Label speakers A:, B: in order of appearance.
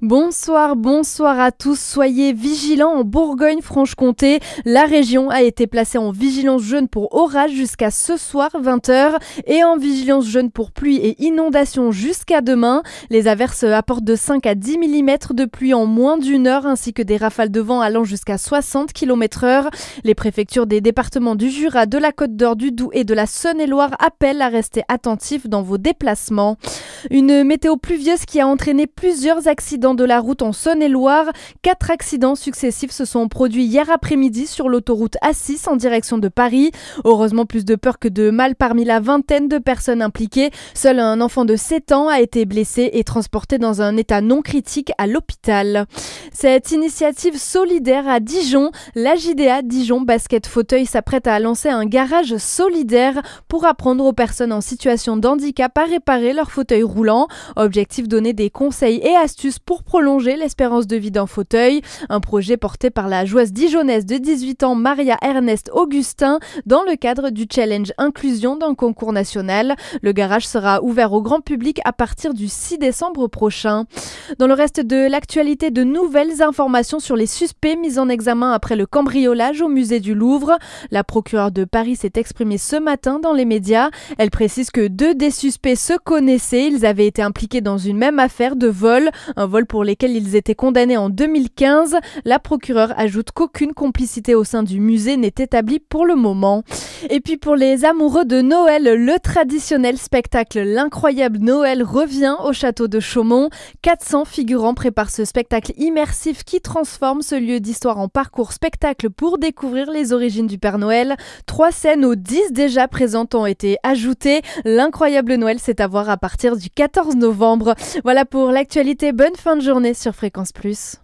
A: Bonsoir, bonsoir à tous. Soyez vigilants en Bourgogne-Franche-Comté. La région a été placée en vigilance jaune pour orage jusqu'à ce soir 20h et en vigilance jaune pour pluie et inondation jusqu'à demain. Les averses apportent de 5 à 10 mm de pluie en moins d'une heure ainsi que des rafales de vent allant jusqu'à 60 km/h. Les préfectures des départements du Jura, de la Côte d'Or, du Doubs et de la Saône-et-Loire appellent à rester attentifs dans vos déplacements. Une météo pluvieuse qui a entraîné plusieurs accidents de la route en Saône-et-Loire. 4 accidents successifs se sont produits hier après-midi sur l'autoroute A6 en direction de Paris. Heureusement, plus de peur que de mal parmi la vingtaine de personnes impliquées. Seul un enfant de 7 ans a été blessé et transporté dans un état non critique à l'hôpital. Cette initiative solidaire à Dijon, la JDA Dijon Basket Fauteuil s'apprête à lancer un garage solidaire pour apprendre aux personnes en situation de handicap à réparer leur fauteuil roulant. Objectif, donner des conseils et astuces pour prolonger l'espérance de vie d'un fauteuil. Un projet porté par la joueuse dijonnaise de 18 ans Maria Ernest Augustin dans le cadre du challenge inclusion d'un concours national. Le garage sera ouvert au grand public à partir du 6 décembre prochain. Dans le reste de l'actualité, de nouvelles informations sur les suspects mis en examen après le cambriolage au musée du Louvre. La procureure de Paris s'est exprimée ce matin dans les médias. Elle précise que 2 des suspects se connaissaient. Ils avaient été impliqués dans une même affaire de vol, un vol pour lesquels ils étaient condamnés en 2015. La procureure ajoute qu'aucune complicité au sein du musée n'est établie pour le moment. Et puis pour les amoureux de Noël, le traditionnel spectacle L'Incroyable Noël revient au château de Chaumont. 400 figurants préparent ce spectacle immersif qui transforme ce lieu d'histoire en parcours spectacle pour découvrir les origines du Père Noël. 3 scènes aux 10 déjà présentes ont été ajoutées. L'Incroyable Noël, c'est à voir à partir du 14 novembre. Voilà pour l'actualité. Bonne fin de journée sur Fréquence Plus.